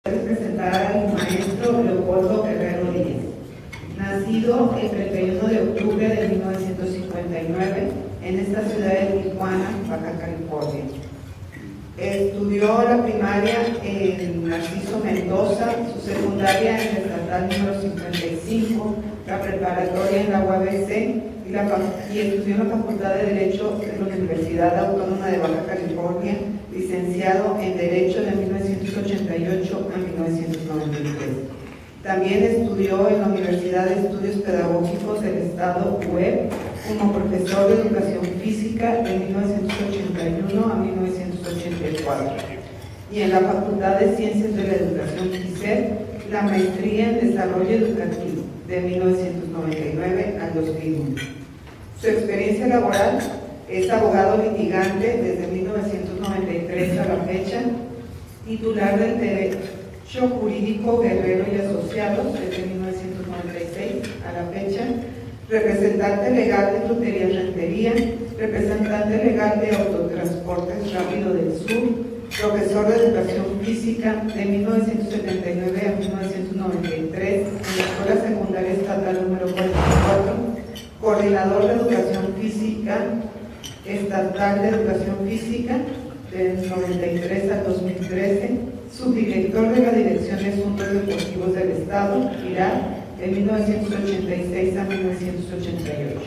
Presentar al maestro Leopoldo Guerrero Díaz, nacido el 31 de octubre de 1959 en esta ciudad de Tijuana, Baja California. Estudió la primaria en Narciso Mendoza, su secundaria en el estatal número 55, la preparatoria en la UABC y estudió en la Facultad de Derecho de la Universidad Autónoma de Baja California, licenciado en Derecho de 1988 a 1993. También estudió en la Universidad de Estudios Pedagógicos del Estado UEP como profesor de Educación Física de 1981 a 1984 y en la Facultad de Ciencias de la Educación FICED la maestría en Desarrollo Educativo de 1999 al 2001. Su experiencia laboral es abogado litigante desde 1993 a la fecha, titular del Derecho Jurídico Guerrero y Asociados desde 1996 a la fecha, representante legal de Frutería Rentería, representante legal de Autotransportes Rápido del Sur, profesor de Educación Física de 1979 a 1993 en la Escuela Secundaria Estatal número 44, coordinador de Educación Física Estatal de Educación Física del 93 al 2013, subdirector de la Dirección de Asuntos Deportivos del Estado, IRA, de 1986 a 1988,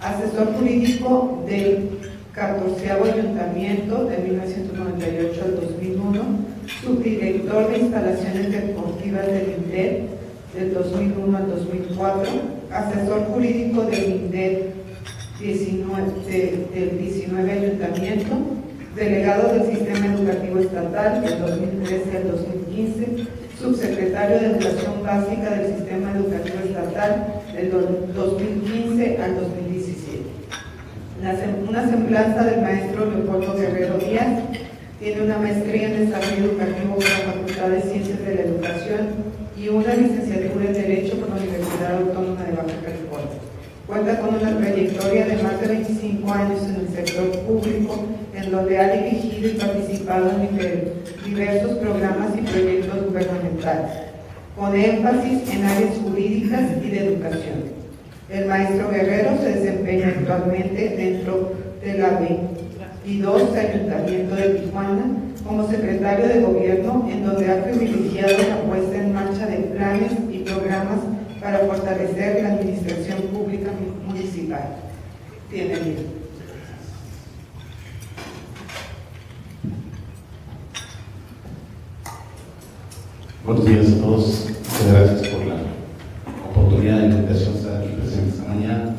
asesor jurídico del 14º Ayuntamiento de 1998 al 2001, subdirector de Instalaciones Deportivas del INDEP del 2001 al 2004, asesor jurídico del INDEP del 19 Ayuntamiento, delegado del Sistema Educativo Estatal del 2013 al 2015, subsecretario de Educación Básica del Sistema Educativo Estatal del 2015 al 2017. Una semblanza del maestro Leopoldo Guerrero Díaz. Tiene una maestría en Desarrollo Educativo por la Facultad de Ciencias de la Educación y una licenciatura en Derecho por la Universidad Autónoma de Baja California. Cuenta con una trayectoria de más de 25 años en el sector público, en donde ha dirigido y participado en diversos programas y proyectos gubernamentales, con énfasis en áreas jurídicas y de educación. El maestro Guerrero se desempeña actualmente dentro de la 22 Ayuntamiento de Tijuana como secretario de Gobierno, en donde ha privilegiado la puesta en marcha de planes y programas para fortalecer la administración pública municipal. Bienvenido. Buenos días a todos. Muchas gracias por la oportunidad de invitación a estar aquí presente esta mañana.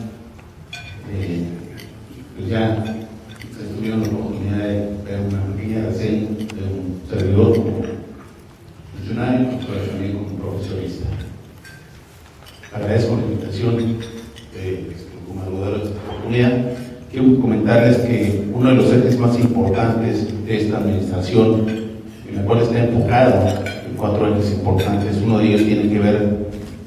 Pues ya se tuvieron la oportunidad de ver una pequeña reseña de un servidor como funcionario, pero también como profesionista. Agradezco la invitación como algodero de esta oportunidad. Quiero comentarles que uno de los ejes más importantes de esta administración, en la cual está enfocado en 4 ejes importantes, uno de ellos tiene que ver,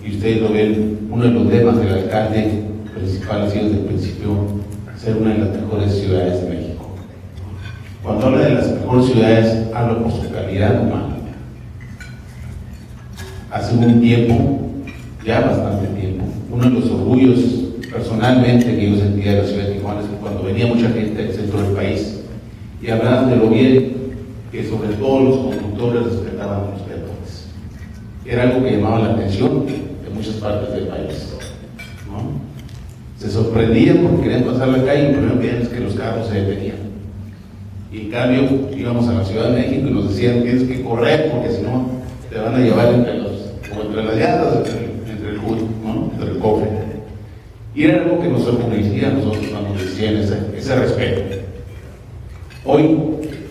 y ustedes lo ven, uno de los lemas del alcalde principal ha sido desde el principio ser una de las mejores ciudades de México. Cuando habla de las mejores ciudades, habla por su calidad humana. Hace un tiempo, ya bastante tiempo, uno de los orgullos personalmente que yo sentía de la ciudad de Tijuana es que cuando venía mucha gente del centro del país y hablaban de lo bien que sobre todo los conductores respetaban los peatones. Era algo que llamaba la atención de muchas partes del país, ¿no? Se sorprendían porque querían pasar la calle y lo primero que veían es que los carros se detenían. Y en cambio íbamos a la Ciudad de México y nos decían tienes que correr porque si no te van a llevar entre las llantas, entre el hood, ¿no? Entre el cofre. Y era algo que nos orgullecía a nosotros cuando nos decían ese respeto. Hoy,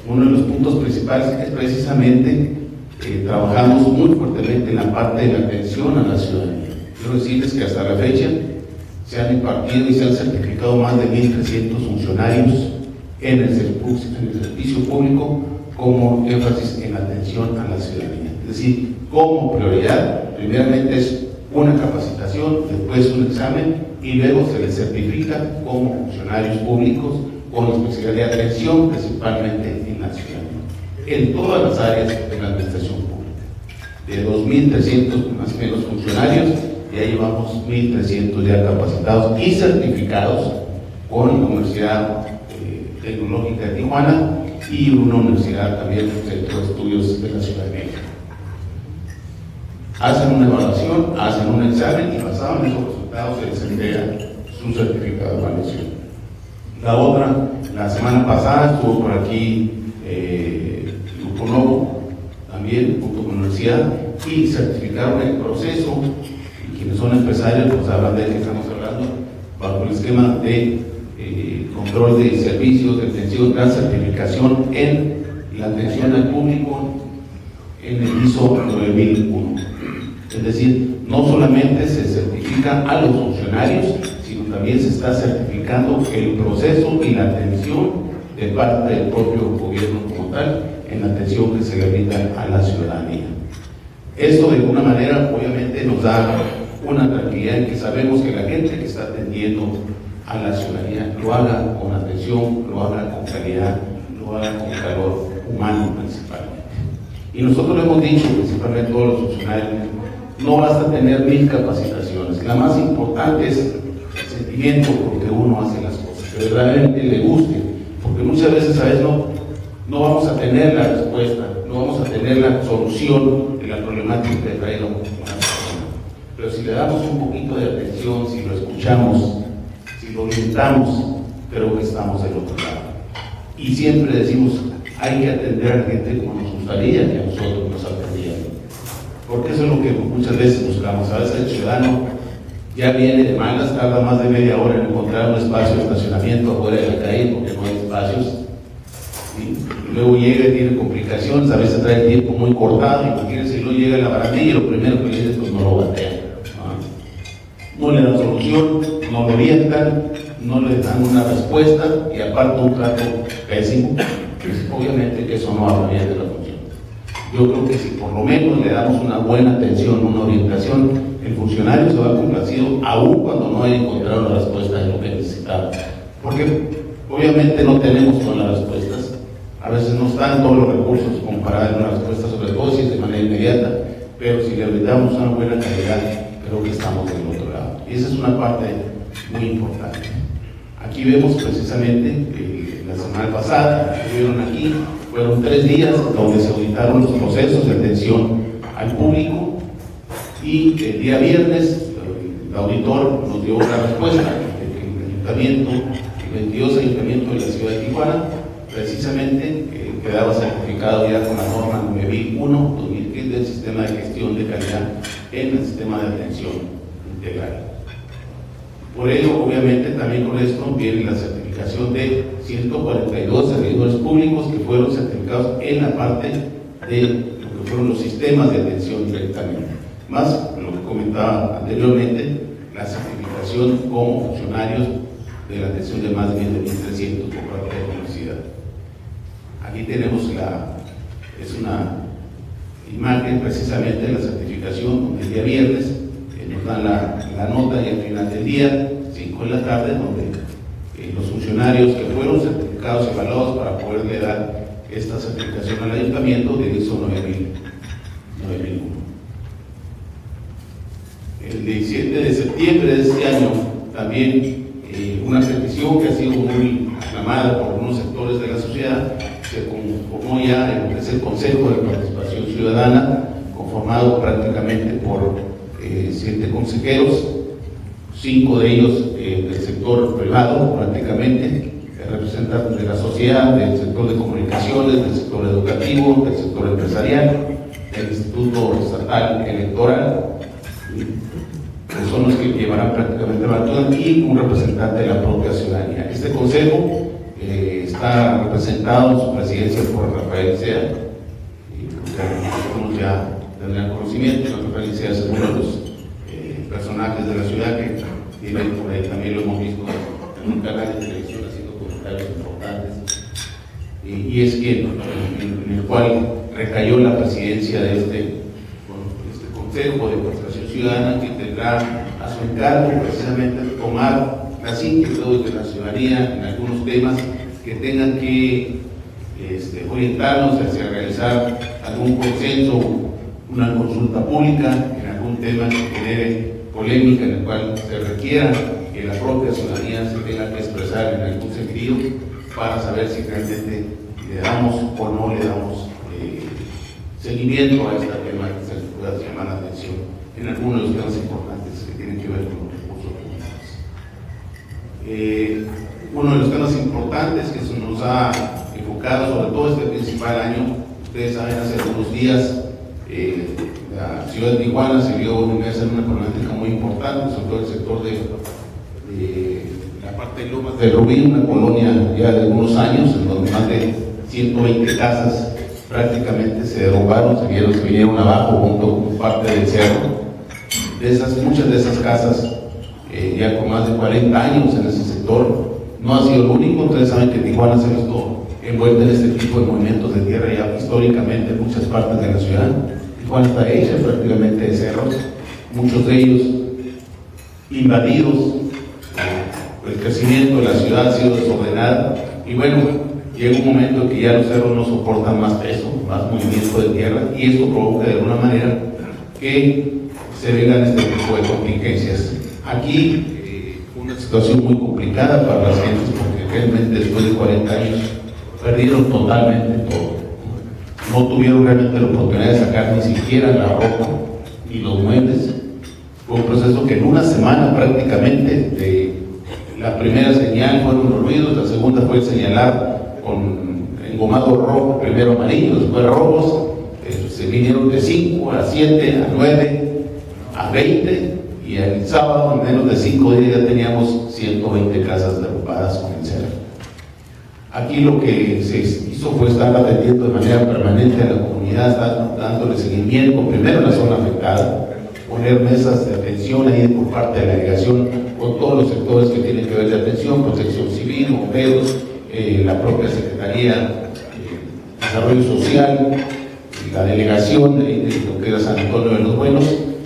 uno de los puntos principales es precisamente que trabajamos muy fuertemente en la parte de la atención a la ciudadanía. Quiero decirles que hasta la fecha se han impartido y se han certificado más de 1.300 funcionarios en el servicio público como énfasis en la atención a la ciudadanía. Es decir, como prioridad, primeramente es una capacitación, después un examen y luego se les certifica como funcionarios públicos con especialidad de atención principalmente en la ciudadanía, en todas las áreas de la administración pública. de 2.300 más o menos funcionarios, ya llevamos 1.300 ya capacitados y certificados con la Universidad Tecnológica de Tijuana y una universidad también, un centro de estudios de la Ciudad de México. Hacen una evaluación, hacen un examen y basado en esos resultados se les entrega su certificado de evaluación. La otra, la semana pasada estuvo por aquí Grupo Novo, también junto con la universidad, y certificaron el proceso. Y quienes son empresarios pues hablan de que estamos hablando bajo el esquema de control de servicios, de atención, gran certificación en la atención al público en el ISO 9001. Es decir, no solamente se certifica a los funcionarios, sino también se está certificando el proceso y la atención de parte del propio gobierno como tal en la atención que se le brinda a la ciudadanía. Esto de alguna manera obviamente nos da una tranquilidad en que sabemos que la gente que está atendiendo a la ciudadanía lo haga con atención, lo haga con calidad, lo haga con calor humano principalmente. Y nosotros lo hemos dicho principalmente todos los funcionarios, no basta tener 1000 capacitaciones, la más importante es el sentimiento porque uno hace las cosas, que verdaderamente le guste, porque muchas veces a veces no vamos a tener la respuesta, no vamos a tener la solución de la problemática que trae una persona, pero si le damos un poquito de atención, si lo escuchamos, si lo orientamos, creo que estamos del otro lado. Y siempre decimos, hay que atender a la gente como nos gustaría que a nosotros nos atendieran, porque eso es lo que muchas veces buscamos. A veces el ciudadano ya viene de malas, tarda más de media hora en encontrar un espacio de estacionamiento afuera de la calle porque no hay espacios, y luego llega y tiene complicaciones, a veces trae el tiempo muy cortado, imagínense, luego llega a la barandilla y lo primero que le dice es pues no lo batean, no le dan solución, no lo orientan, no le dan una respuesta y aparte un trato pésimo, pues obviamente que eso no habla bien de la función. Yo creo que si por lo menos le damos una buena atención, una orientación, el funcionario se va complacido aún cuando no haya encontrado la respuesta de lo que necesitaba. Porque obviamente no tenemos todas las respuestas, a veces no están todos los recursos como para dar una respuesta, sobre todo si es de manera inmediata, pero si le brindamos una buena calidad, creo que estamos del otro lado. Y esa es una parte muy importante. Aquí vemos precisamente la semana pasada, estuvieron aquí, fueron 3 días donde se auditaron los procesos de atención al público y el día viernes el auditor nos dio una respuesta el ayuntamiento, el 22 ayuntamiento de la ciudad de Tijuana, precisamente quedaba certificado ya con la norma 9001-2015 del sistema de gestión de calidad en el sistema de atención integral. Por ello, obviamente, también con esto viene la certificación de 142 servidores públicos que fueron certificados en la parte de lo que fueron los sistemas de atención directamente. Más lo que comentaba anteriormente, la certificación como funcionarios de la atención de más de 1.300 por parte de la universidad. Aquí tenemos es una imagen precisamente de la certificación, donde el día viernes nos dan la nota y al final del día, 5 de la tarde, donde los funcionarios que fueron certificados y evaluados para poderle dar esta certificación al ayuntamiento de ISO 9001. El 17 de septiembre de este año también una petición que ha sido muy aclamada por algunos sectores de la sociedad, se conformó ya en lo que es el Consejo de Participación Ciudadana, conformado prácticamente por 7 consejeros, 5 de ellos del sector privado prácticamente, representantes de la sociedad, del sector de comunicaciones, del sector educativo, del sector empresarial, del Instituto Estatal Electoral, que son los que llevarán prácticamente la batuta, y un representante de la propia ciudadanía. Este consejo está representado en su presidencia por Rafael Sea, y algunos ya tendrán conocimiento. Rafael Sea es uno de los personajes de la ciudad que tienen por ahí, también lo hemos visto en un canal de televisión haciendo comentarios importantes, y es quien en el cual recayó la presidencia de este Consejo de Participación Ciudadana, que tendrá a su encargo precisamente tomar las inquietudes de la ciudadanía en algunos temas que tengan que orientarnos hacia realizar algún consenso una consulta pública en algún tema que genere polémica, en el cual se requiera que la propia ciudadanía se tenga que expresar en algún sentido para saber si realmente le damos o no le damos seguimiento a este tema que se pueda llamar la atención en algunos de los temas importantes que tienen que ver con los recursos públicos. Uno de los temas importantes que se nos ha enfocado, sobre todo este principal año, ustedes saben, hace algunos días la ciudad de Tijuana se vio inmersa en una problemática muy importante, sobre todo el sector de la parte de Lomas del Rubí, una colonia ya de algunos años, en donde más de 120 casas prácticamente se derrumbaron, se vinieron abajo junto con parte del cerro. Muchas de esas casas, ya con más de 40 años en ese sector, no ha sido el único. Ustedes saben que Tijuana se ha visto envuelta en este tipo de movimientos de tierra ya históricamente en muchas partes de la ciudad. Tijuana está hecha prácticamente de cerros, muchos de ellos invadidos. El crecimiento de la ciudad ha sido desordenado y bueno, llega un momento en que ya los cerros no soportan más peso, más movimiento de tierra, y esto provoca de alguna manera que se vengan este tipo de contingencias. Aquí una situación muy complicada para las gentes, porque realmente después de 40 años perdieron totalmente todo. No tuvieron realmente la oportunidad de sacar ni siquiera la ropa ni los muebles. Fue un proceso que en una semana prácticamente, la primera señal fueron los ruidos, la segunda fue señalar con engomado rojo, primero amarillo, después rojos. Se vinieron de 5 a 7, a 9, a 20, y el sábado, en menos de 5 días, ya teníamos 120 casas derrumbadas con el cerro. Aquí lo que se hizo fue estar atendiendo de manera permanente a la comunidad, dándole seguimiento, primero en la zona afectada, poner mesas de atención ahí por parte de la delegación con todos los sectores que tienen que ver de atención, protección civil, bomberos, la propia Secretaría de Desarrollo Social, la delegación de lo que era San Antonio de los Buenos,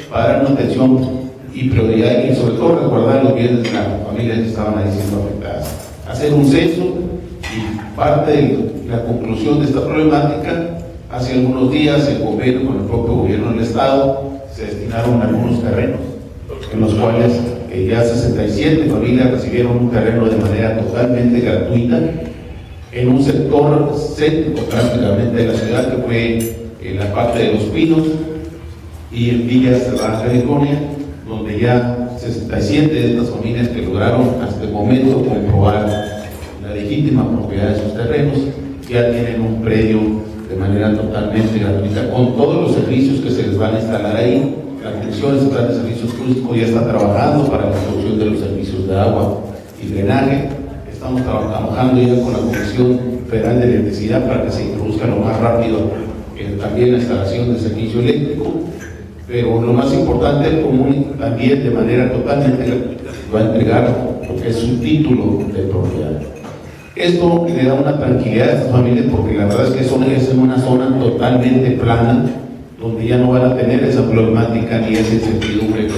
para dar una atención y prioridad, y sobre todo resguardar los bienes de las familias que estaban ahí siendo afectadas. Hacer un censo, y parte de la conclusión de esta problemática, hace algunos días el gobierno, con el propio gobierno del Estado, se destinaron algunos terrenos, en los cuales ya 67 familias recibieron un terreno de manera totalmente gratuita, en un sector céntrico prácticamente de la ciudad, que fue en la parte de Los Pinos y en Villas de Baja California, donde ya 67 de estas familias que lograron hasta el momento comprobar la legítima propiedad de sus terrenos, ya tienen un predio de manera totalmente gratuita, con todos los servicios que se les van a instalar ahí. La Comisión Estatal de Servicios Públicos ya está trabajando para la introducción de los servicios de agua y drenaje. Estamos trabajando ya con la Comisión Federal de Electricidad para que se introduzca lo más rápido también la instalación del servicio eléctrico, pero lo más importante, el común también de manera totalmente gratuita va a entregar lo que es su título de propiedad. Esto le da una tranquilidad a estas familias, porque la verdad es que es en una zona totalmente plana, donde ya no van a tener esa problemática ni esa incertidumbre que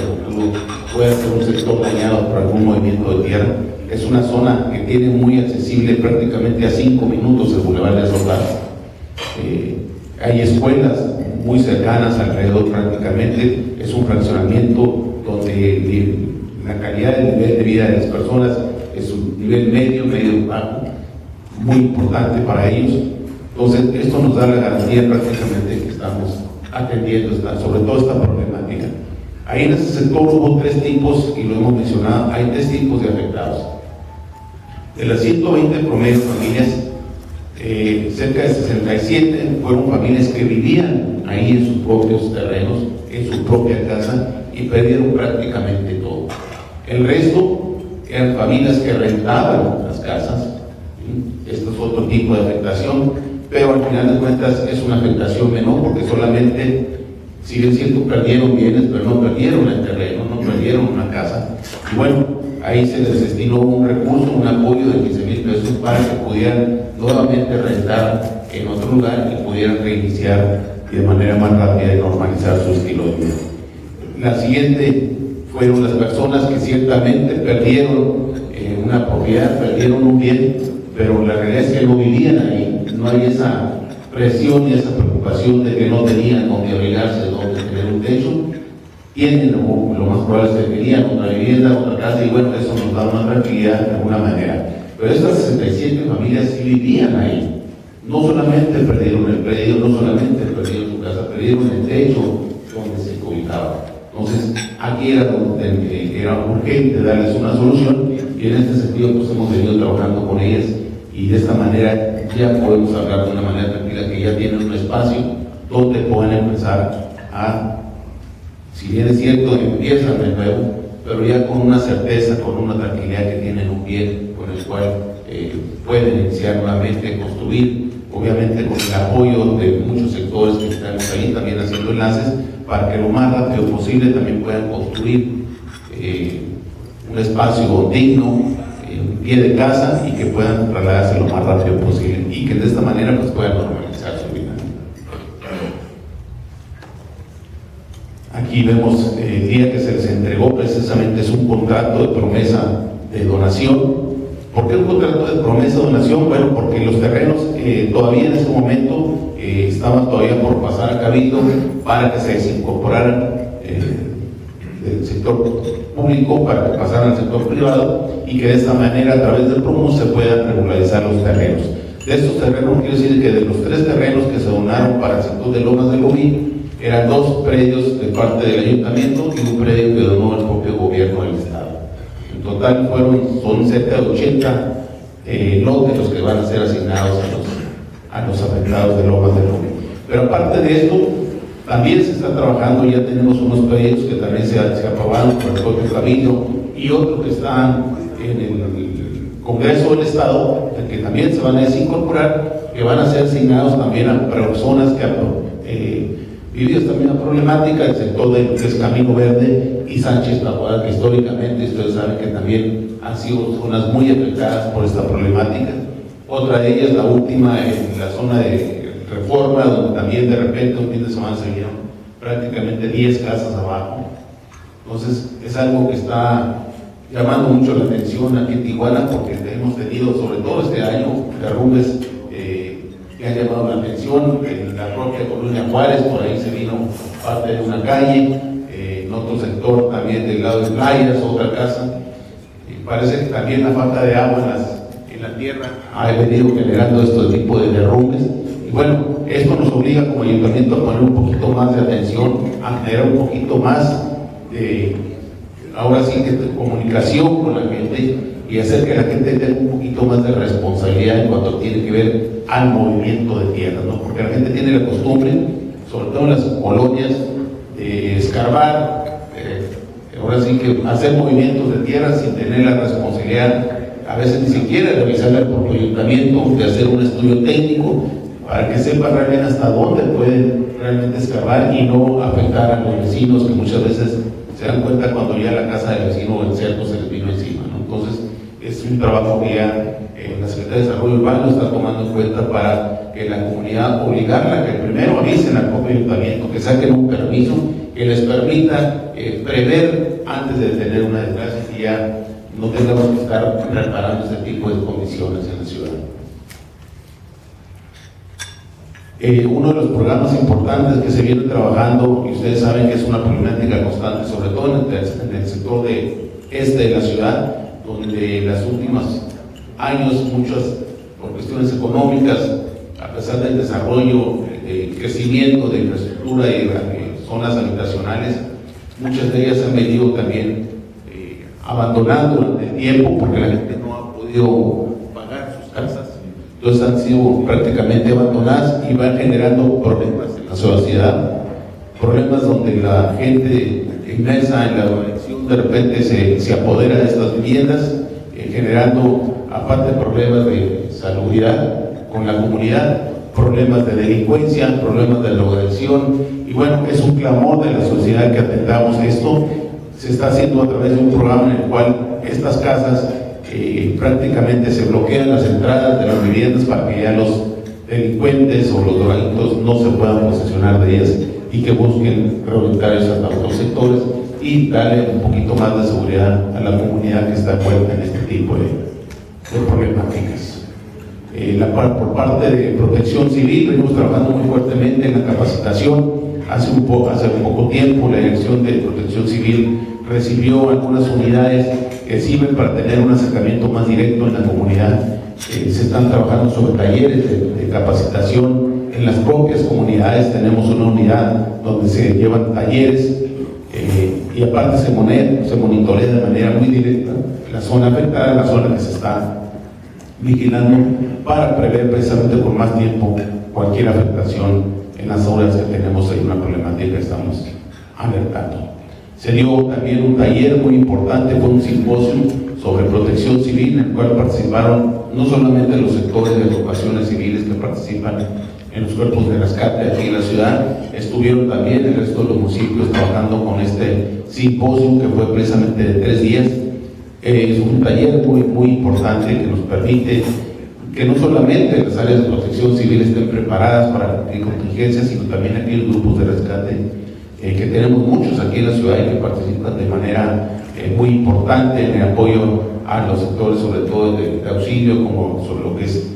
pueda ser un sector dañado por algún movimiento de tierra. Es una zona que tiene muy accesible, prácticamente a 5 minutos el Boulevard de Azorbajo. Hay escuelas muy cercanas alrededor prácticamente. Es un fraccionamiento donde la calidad del nivel de vida de las personas es un nivel medio bajo, muy importante para ellos. Entonces, esto nos da la garantía prácticamente que estamos atendiendo sobre todo esta problemática. Ahí en ese sector hubo 3 tipos, y lo hemos mencionado, hay 3 tipos de afectados. De las 120 promedio familias, cerca de 67 fueron familias que vivían ahí en sus propios terrenos, en su propia casa, y perdieron prácticamente todo. El resto eran familias que rentaban las casas. Esto es otro tipo de afectación, pero al final de cuentas es una afectación menor, porque solamente, si bien cierto, perdieron bienes, pero no perdieron el terreno, no perdieron una casa. Y bueno, ahí se les destinó un recurso, un apoyo de 15,000 pesos para que pudieran nuevamente rentar en otro lugar y pudieran reiniciar de manera más rápida y normalizar su estilo de vida. La siguiente fueron las personas que ciertamente perdieron una propiedad, perdieron un bien, pero la realidad es que no vivían ahí, no hay esa presión y esa preocupación de que no tenían donde abrigarse, donde tener un techo, tienen lo más probable es que querían otra vivienda, otra casa, y bueno, eso nos da una tranquilidad de alguna manera. Pero estas 67 familias sí vivían ahí. No solamente perdieron el predio, no solamente perdieron su casa, perdieron el techo donde se ubicaban. Entonces, aquí era donde era urgente darles una solución, y en este sentido pues hemos venido trabajando con ellas, y de esta manera ya podemos hablar de una manera tranquila, que ya tienen un espacio donde pueden empezar a, si bien es cierto, empiezan de nuevo, pero ya con una certeza, con una tranquilidad que tienen un bien con el cual pueden iniciar nuevamente a construir, obviamente con el apoyo de muchos sectores que estamos ahí también haciendo enlaces, para que lo más rápido posible también puedan construir un espacio digno, un pie de casa, y que puedan trasladarse lo más rápido posible, y que de esta manera pues puedan normalizar su vida. Aquí vemos el día que se les entregó, precisamente es un contrato de promesa de donación. ¿Por qué un contrato de promesa de donación? Bueno, porque los terrenos todavía en ese momento estaban todavía por pasar a cabildo para que se desincorporaran del sector público, para que pasaran al sector privado, y que de esta manera a través del PROMUS se puedan regularizar los terrenos. De estos terrenos, quiero decir que de los 3 terrenos que se donaron para el sector de Lomas de Lobín, eran 2 predios de parte del ayuntamiento y un predio que donó el propio gobierno del estado. En total son cerca de 80 lotes los que van a ser asignados a los afectados de Lomas de Lobín. Pero aparte de esto, también se está trabajando, ya tenemos unos proyectos que también se aprobaron por el propio cabildo, y otros que están en el Congreso del Estado, que también se van a desincorporar, que van a ser asignados también a personas que vivido esta misma problemática, el sector del Camino Verde y Sánchez Taboada, que históricamente ustedes saben que también han sido zonas muy afectadas por esta problemática. Otra de ellas, la última, en la zona de Reforma, donde también de repente un fin de semana se vieron prácticamente 10 casas abajo. Entonces es algo que está llamando mucho la atención aquí en Tijuana, porque hemos tenido, sobre todo este año, derrumbes que han llamado la atención. En la propia Colonia Juárez, por ahí se vino parte de una calle, en otro sector también del lado de Playas, otra casa. Parece que también la falta de agua en la tierra ha venido generando este tipo de derrumbes. Y bueno, esto nos obliga como ayuntamiento a poner un poquito más de atención, a generar un poquito más de, ahora sí, que de comunicación con la gente, y hacer que la gente tenga un poquito más de responsabilidad en cuanto tiene que ver al movimiento de tierra, ¿no? Porque la gente tiene la costumbre, sobre todo en las colonias, de escarbar, ahora sí que hacer movimientos de tierra sin tener la responsabilidad, a veces ni siquiera revisar al propio ayuntamiento, de hacer un estudio técnico para que sepa realmente hasta dónde pueden realmente escarbar y no afectar a los vecinos, que muchas veces se dan cuenta cuando ya la casa del vecino o el cerco se les vino encima, ¿no? Entonces es un trabajo que ya la Secretaría de Desarrollo Urbano está tomando en cuenta, para que la comunidad, obligarla a que primero avisen al propio ayuntamiento, que saquen un permiso que les permita prever antes de tener una desgracia, y ya no tengamos que estar reparando este tipo de condiciones en la ciudad. Uno de los programas importantes que se viene trabajando, y ustedes saben que es una problemática constante, sobre todo en el sector de la ciudad, donde en los últimos años, muchas por cuestiones económicas, a pesar del desarrollo, el crecimiento de infraestructura y de zonas habitacionales, muchas de ellas han venido también abandonando durante el tiempo, porque la gente no ha podido pagar sus casas. Entonces han sido prácticamente abandonadas y van generando problemas en la sociedad, problemas donde la gente inmersa en la drogadicción de repente se apodera de estas viviendas, generando aparte problemas de salubridad con la comunidad, problemas de delincuencia, problemas de drogadicción, y bueno, es un clamor de la sociedad que atendamos esto. Se está haciendo a través de un programa en el cual estas casas prácticamente se bloquean las entradas de las viviendas para que ya los delincuentes o los drogadictos no se puedan posesionar de ellas, y que busquen rehabilitar hasta otros sectores y darle un poquito más de seguridad a la comunidad que está envuelta en este tipo de problemáticas. Por parte de Protección Civil venimos trabajando muy fuertemente en la capacitación. Hace poco tiempo la Dirección de Protección Civil recibió algunas unidades que sirven para tener un acercamiento más directo en la comunidad. Se están trabajando sobre talleres de capacitación. En las propias comunidades tenemos una unidad donde se llevan talleres y aparte se monitorea de manera muy directa la zona afectada, la zona que se está vigilando, para prever precisamente por más tiempo cualquier afectación en las zonas que tenemos ahí una problemática que estamos alertando. Se dio también un taller muy importante, fue un simposio sobre protección civil, en el cual participaron no solamente los sectores de agrupaciones civiles que participan en los cuerpos de rescate aquí en la ciudad, estuvieron también el resto de los municipios trabajando con este simposio que fue precisamente de 3 días. Es un taller muy importante que nos permite que no solamente las áreas de protección civil estén preparadas para contingencias, sino también aquellos grupos de rescate que tenemos muchos aquí en la ciudad y que participan de manera muy importante en el apoyo a los sectores, sobre todo de auxilio, como sobre lo que es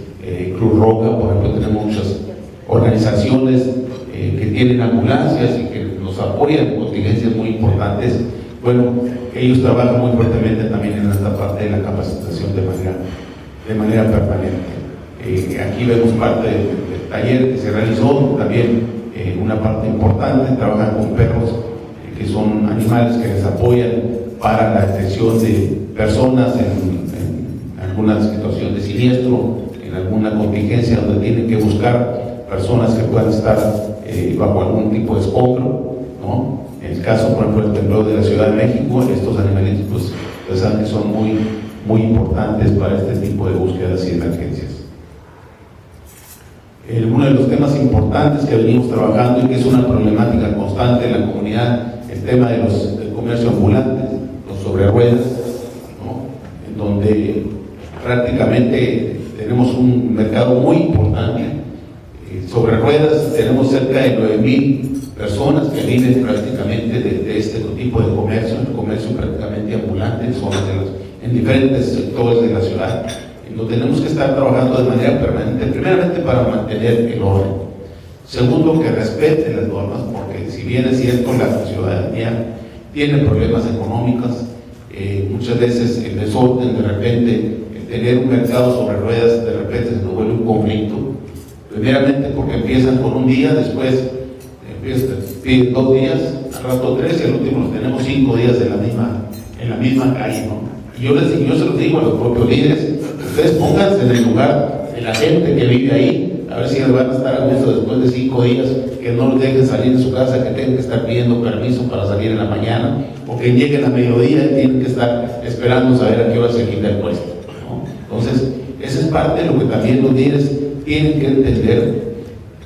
Cruz Roja. Por ejemplo, tenemos muchas organizaciones que tienen ambulancias y que nos apoyan en contingencias muy importantes. Bueno, ellos trabajan muy fuertemente también en esta parte de la capacitación de manera permanente. Aquí vemos parte del taller que se realizó, también una parte importante, trabajan con perros que son animales que les apoyan para la atención de personas en alguna situación de siniestro, en alguna contingencia donde tienen que buscar personas que puedan estar bajo algún tipo de escombro, ¿no? En el caso, por ejemplo, del temblor de la Ciudad de México, estos animalitos pues saben que son muy importantes para este tipo de búsquedas y emergencias. Uno de los temas importantes que venimos trabajando y que es una problemática constante en la comunidad, el tema del comercio ambulante, los sobre ruedas, ¿no? En donde prácticamente tenemos un mercado muy importante. Sobre ruedas tenemos cerca de 9,000 personas que viven prácticamente de este tipo de comercio, el comercio prácticamente ambulante en diferentes sectores de la ciudad. Donde tenemos que estar trabajando de manera permanente, primeramente para mantener el orden, segundo, que respete las normas, porque si bien es cierto la ciudadanía tiene problemas económicos, muchas veces el desorden, de repente, el tener un mercado sobre ruedas, de repente se nos vuelve un conflicto, primeramente porque empiezan con un día, después piden 2 días, al rato 3 y al último los tenemos 5 días en la misma calle, ¿no? Y yo se los digo a los propios líderes: ustedes pónganse en el lugar de la gente que vive ahí, a ver si les van a estar a gusto después de 5 días, que no los dejen salir de su casa, que tengan que estar pidiendo permiso para salir en la mañana, o que lleguen a mediodía y tienen que estar esperando saber a qué hora se quita el puesto, ¿no? Entonces, esa es parte de lo que también los líderes tienen que entender,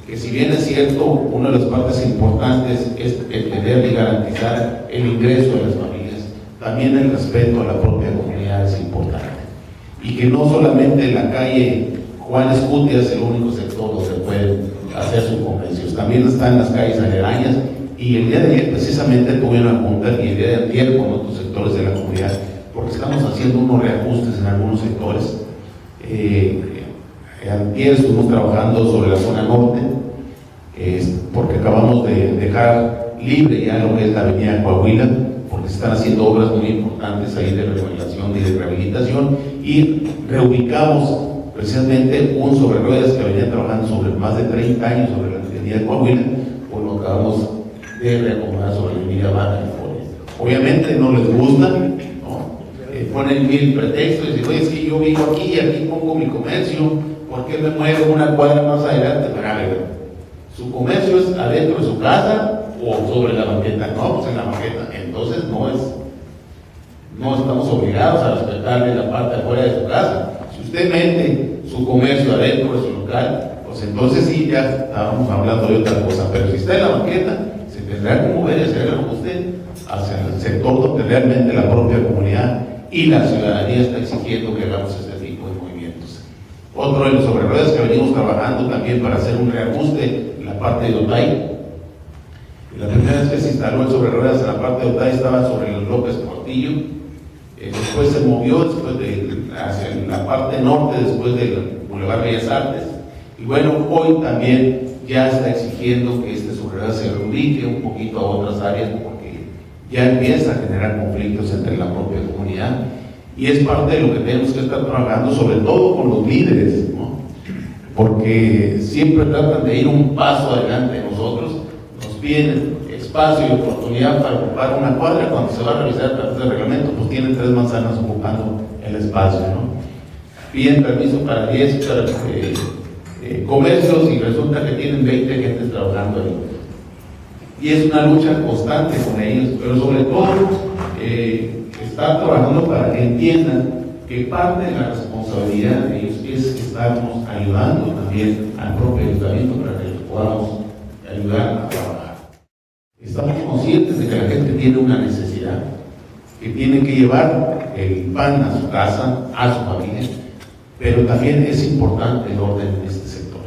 que si bien es cierto, una de las partes importantes es entender y garantizar el ingreso de las familias, también el respeto a la propia comunidad es importante. Y que no solamente en la calle Juan Escutia es el único sector donde pueden hacer sus convenciones, también están las calles aledañas. Y el día de ayer precisamente tuve una junta, y el día de ayer con otros sectores de la comunidad, porque estamos haciendo unos reajustes en algunos sectores. Ayer estuvimos trabajando sobre la zona norte, porque acabamos de dejar libre ya lo que es la avenida Coahuila, porque se están haciendo obras muy importantes ahí de remodelación y de rehabilitación, y reubicamos precisamente un sobre ruedas que venía trabajando sobre más de 30 años sobre la avenida Coahuila, pues lo acabamos de reacomodar sobre la avenida Baja California. Obviamente no les gusta, ¿no? Ponen mil pretextos y dicen: oye, es que yo vivo aquí y aquí pongo mi comercio, ¿por qué me muevo una cuadra más adelante? Para ver, su comercio es adentro de su casa o sobre la banqueta. No, pues en la banqueta. Entonces no estamos obligados a respetarle la parte afuera de su casa. Si usted mete su comercio adentro de su local, pues entonces sí, ya estábamos hablando de otra cosa. Pero si está en la banqueta, se tendrá que mover y hacer algo usted hacia el sector donde realmente la propia comunidad y la ciudadanía está exigiendo que hagamos este tipo de movimientos. Otro de los sobre ruedas que venimos trabajando también para hacer un reajuste en la parte de Otay. La primera vez que se instaló el sobre ruedas en la parte de Otay estaba sobre los López Portillo. Después se movió hacia la parte norte, después del Boulevard Bellas Artes. Y bueno, hoy también ya está exigiendo que este subruedas se reubique un poquito a otras áreas porque ya empieza a generar conflictos entre la propia comunidad. Y es parte de lo que tenemos que estar trabajando, sobre todo con los líderes, ¿no? Porque siempre tratan de ir un paso adelante de nosotros, nos piden espacio y oportunidad para ocupar una cuadra. Cuando se va a revisar el reglamento, pues tienen 3 manzanas ocupando el espacio, ¿no? Piden permiso para 10 comercios y resulta que tienen 20 gentes trabajando ahí. Y es una lucha constante con ellos, pero sobre todo estar trabajando para que entiendan que parte de la responsabilidad de ellos es que estamos ayudando también al propio ayuntamiento para que les podamos ayudar a trabajar. Estamos conscientes de que la gente tiene una necesidad, que tiene que llevar el pan a su casa, a su familia, pero también es importante el orden en este sector.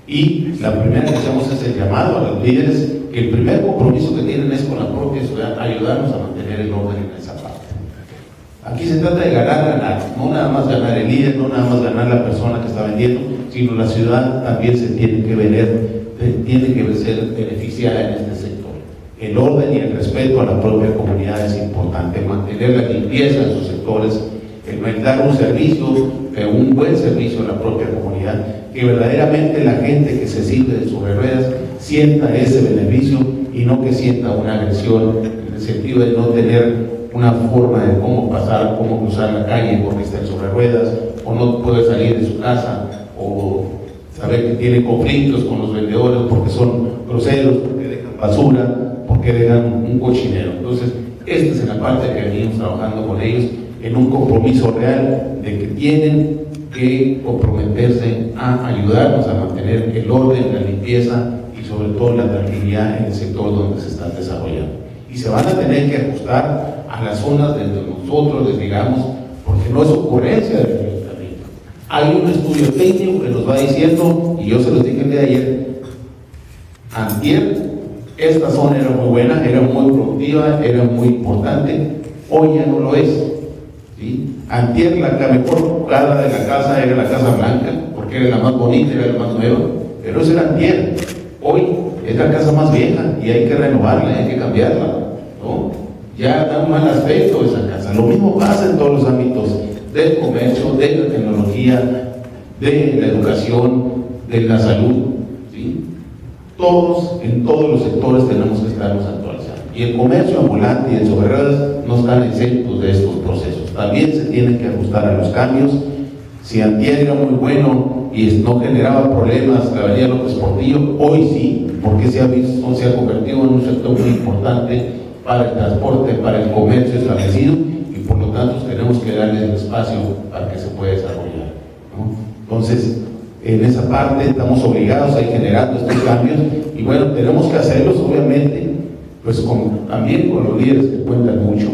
Y la primera que hacemos es el llamado a los líderes, que el primer compromiso que tienen es con la propia ciudad, ayudarnos a mantener el orden en esa parte. Aquí se trata de ganar, no nada más ganar el líder, no nada más ganar la persona que está vendiendo, sino la ciudad también se tiene que ser beneficiada en este sector. El orden y el respeto a la propia comunidad es importante, mantener la limpieza en sus sectores, el brindar un servicio, un buen servicio a la propia comunidad, que verdaderamente la gente que se sirve de sobre ruedas sienta ese beneficio y no que sienta una agresión en el sentido de no tener una forma de cómo pasar, cómo cruzar la calle porque está en sobre ruedas, o no puede salir de su casa, o saber que tiene conflictos con los vendedores porque son groseros, porque dejan basura, porque dejan un cochinero. Entonces, esta es la parte que venimos trabajando con ellos en un compromiso real de que tienen que comprometerse a ayudarnos a mantener el orden, la limpieza y sobre todo la tranquilidad en el sector donde se están desarrollando. Y se van a tener que ajustar a las zonas donde nosotros les digamos, porque no es ocurrencia del ayuntamiento. Hay un estudio técnico que nos va diciendo, y yo se los dije el día de ayer, antier, esta zona era muy buena, era muy productiva, era muy importante, hoy ya no lo es. ¿Sí? Antier la mejor cuadra de la casa era la Casa Blanca, porque era la más bonita, era la más nueva, pero eso era antier. Hoy es la casa más vieja y hay que renovarla, hay que cambiarla, ¿no? Ya da un mal aspecto esa casa. Lo mismo pasa en todos los ámbitos del comercio, de la tecnología, de la educación, de la salud, ¿sí? Todos, en todos los sectores tenemos que estarnos actualizando. Y el comercio ambulante y el sobre ruedas no están exentos de estos procesos. También se tienen que ajustar a los cambios. Si antier era muy bueno y no generaba problemas la avenida López Portillo, hoy sí, porque se ha convertido en un sector muy importante para el transporte, para el comercio establecido, y por lo tanto tenemos que darle el espacio para que se pueda desarrollar, ¿no? Entonces, en esa parte estamos obligados a ir generando estos cambios, y bueno, tenemos que hacerlos obviamente, pues también con los líderes que cuentan mucho,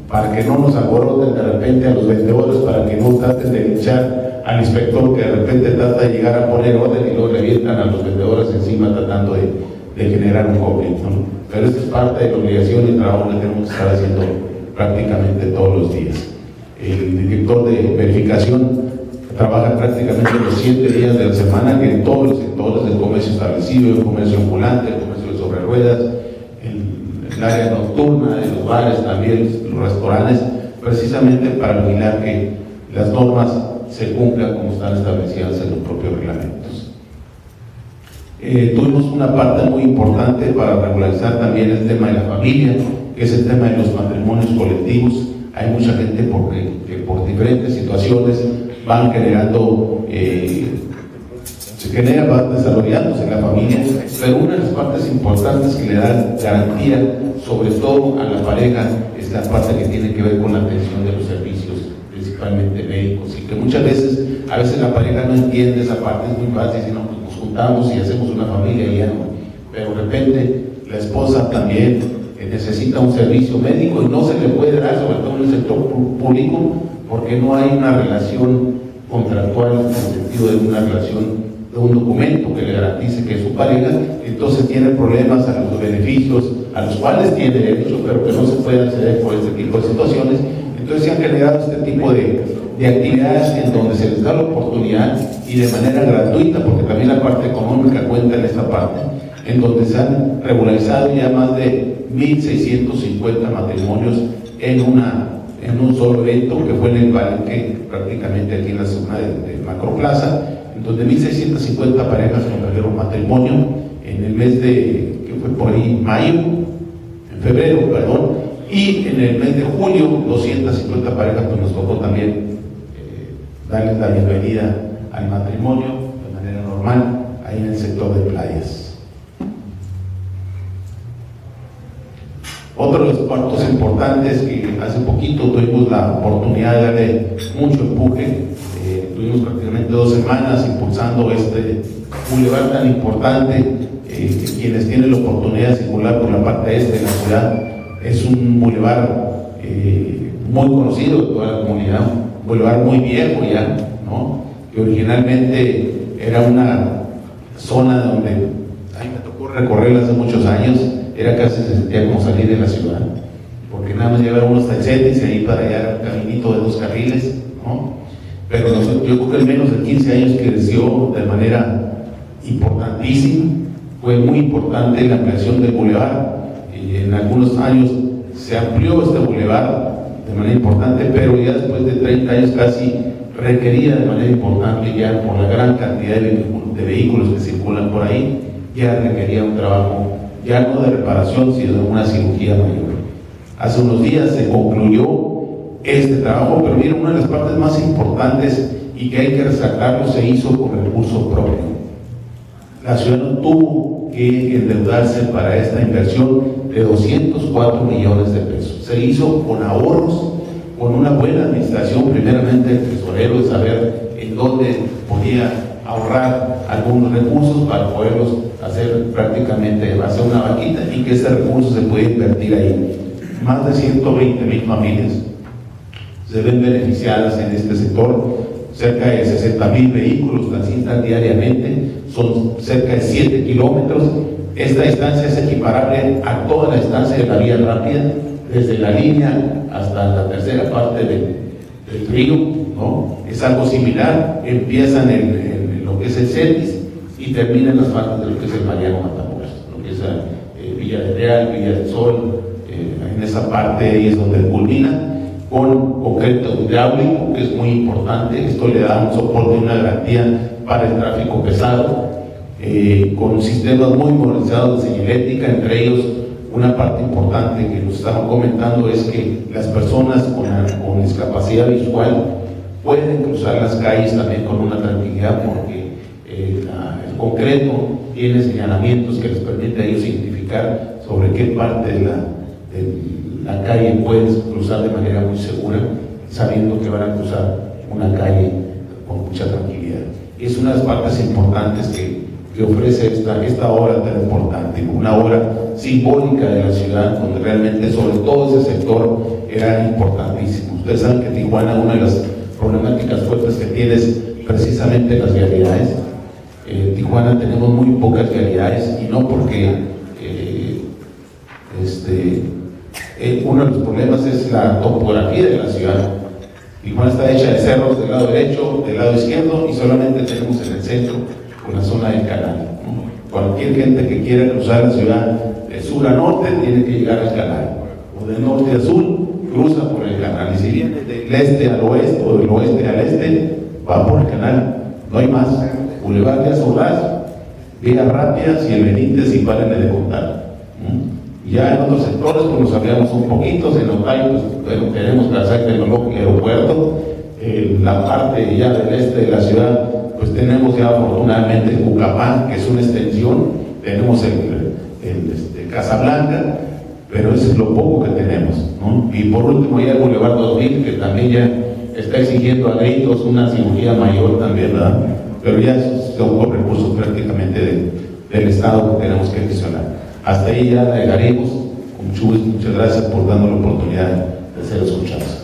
para que no nos alboroten de repente a los vendedores, para que no traten de echar al inspector que de repente trata de llegar a poner orden y luego revientan a los vendedores encima tratando de generar un conflicto, ¿no? Pero esta es parte de la obligación y trabajo que tenemos que estar haciendo prácticamente todos los días. El director de verificación trabaja prácticamente los 7 días de la semana en todos los sectores del comercio establecido, el comercio ambulante, el comercio de sobre ruedas, el área nocturna, de los bares también, los restaurantes, precisamente para vigilar que las normas se cumplan como están establecidas en los propios reglamentos. Tuvimos una parte muy importante para regularizar también el tema de la familia, que es el tema de los matrimonios colectivos. Hay mucha gente que por diferentes situaciones van generando, va desarrollándose la familia, pero una de las partes importantes que le da garantía, sobre todo a la pareja, es la parte que tiene que ver con la atención de los servicios, principalmente médicos, y que muchas veces, a veces la pareja no entiende esa parte, es muy fácil, sino pues nos juntamos y hacemos una familia y ya no, pero de repente la esposa también necesita un servicio médico y no se le puede dar, sobre todo en el sector público, porque no hay una relación contractual en el sentido de una relación de un documento que le garantice que es su pareja, entonces tiene problemas a los beneficios a los cuales tiene derecho, pero que no se puede acceder por este tipo de situaciones. Entonces se han generado este tipo de de actividades en donde se les da la oportunidad y de manera gratuita, porque también la parte económica cuenta en esta parte, en donde se han regularizado ya más de 1.650 matrimonios en un solo evento, que fue en el Palenque, prácticamente aquí en la zona de Macroplaza, en donde 1.650 parejas contrajeron matrimonio en el mes de, que fue por ahí, febrero, y en el mes de julio 250 parejas, pues nos tocó también darles la bienvenida al matrimonio de manera normal ahí en el sector de playas. Otro de los puntos importantes que hace poquito tuvimos la oportunidad de darle mucho empuje, tuvimos prácticamente 2 semanas impulsando este bulevar tan importante, que quienes tienen la oportunidad de circular por la parte este de la ciudad, es un bulevar muy conocido de toda la comunidad, un bulevar muy viejo ya, ¿no? Que originalmente era una zona donde, a mí me tocó recorrerla hace muchos años, era casi se sentía como salir de la ciudad, porque nada más llevar unos tachetes y ahí para allá era un caminito de 2 carriles, ¿no? Pero yo creo que en menos de 15 años creció de manera importantísima, fue muy importante la ampliación del bulevar, y en algunos años se amplió este bulevar de manera importante, pero ya después de 30 años casi requería de manera importante, ya por la gran cantidad de vehículos que circulan por ahí, ya requería un trabajo ya no de reparación, sino de una cirugía mayor. Hace unos días se concluyó este trabajo, pero miren, una de las partes más importantes y que hay que resaltarlo, se hizo con recurso propio. La ciudad no tuvo que endeudarse para esta inversión de 204 millones de pesos. Se hizo con ahorros, con una buena administración, primeramente el tesorero, de saber en dónde podía ahorrar algunos recursos para poderlos hacer prácticamente hacer una vaquita y que ese recurso se puede invertir ahí. Más de 120,000 familias se ven beneficiadas en este sector, cerca de 60,000 vehículos transitan diariamente, son cerca de 7 kilómetros. Esta distancia es equiparable a toda la distancia de la vía rápida, desde la línea hasta la tercera parte del río, ¿no? Es algo similar, empiezan en lo que es el CETIS y terminan las faldas de lo que es el Mariano Matamoros, lo que es Villa del Real, Villa del Sol, en esa parte ahí es donde culmina, con concreto hidráulico, que es muy importante. Esto le da un soporte y una garantía para el tráfico pesado, con sistemas muy modernizados de señalética, entre ellos una parte importante que nos estaban comentando es que las personas con discapacidad visual pueden cruzar las calles también con una tranquilidad, porque el concreto tiene señalamientos que les permite a ellos identificar sobre qué parte de la calle pueden cruzar de manera muy segura, sabiendo que van a cruzar una calle con mucha tranquilidad. Es una de las partes importantes que ofrece esta obra tan importante, una obra simbólica de la ciudad, donde realmente sobre todo ese sector era importantísimo. Ustedes saben que Tijuana, una de las problemáticas fuertes que tiene es precisamente las vialidades. En Tijuana tenemos muy pocas vialidades, y no porque uno de los problemas es la topografía de la ciudad. Tijuana está hecha de cerros del lado derecho, del lado izquierdo, y solamente tenemos en el centro con la zona del canal, ¿no? Cualquier gente que quiera cruzar la ciudad de sur a norte tiene que llegar al canal, o de norte a sur cruza por el canal, y si viene del este al oeste o del oeste al este va por el canal, no hay más. Boulevard de Azorraz, vías rápidas y el Benítez, y párenle de contar. Ya en otros sectores pues nos hablamos un poquito, en Otay pues bueno, tenemos Plaza Tecnológico y Aeropuerto, la parte ya del este de la ciudad pues tenemos ya afortunadamente Cucapán, que es una extensión, tenemos Casablanca, pero eso es lo poco que tenemos, ¿no? Y por último ya el Boulevard 2000, que también ya está exigiendo a gritos una cirugía mayor también, ¿verdad? Pero ya son con recursos prácticamente del Estado que tenemos que gestionar. Hasta ahí ya llegaremos. Con mucho gusto, muchas gracias por darnos la oportunidad de ser escuchados.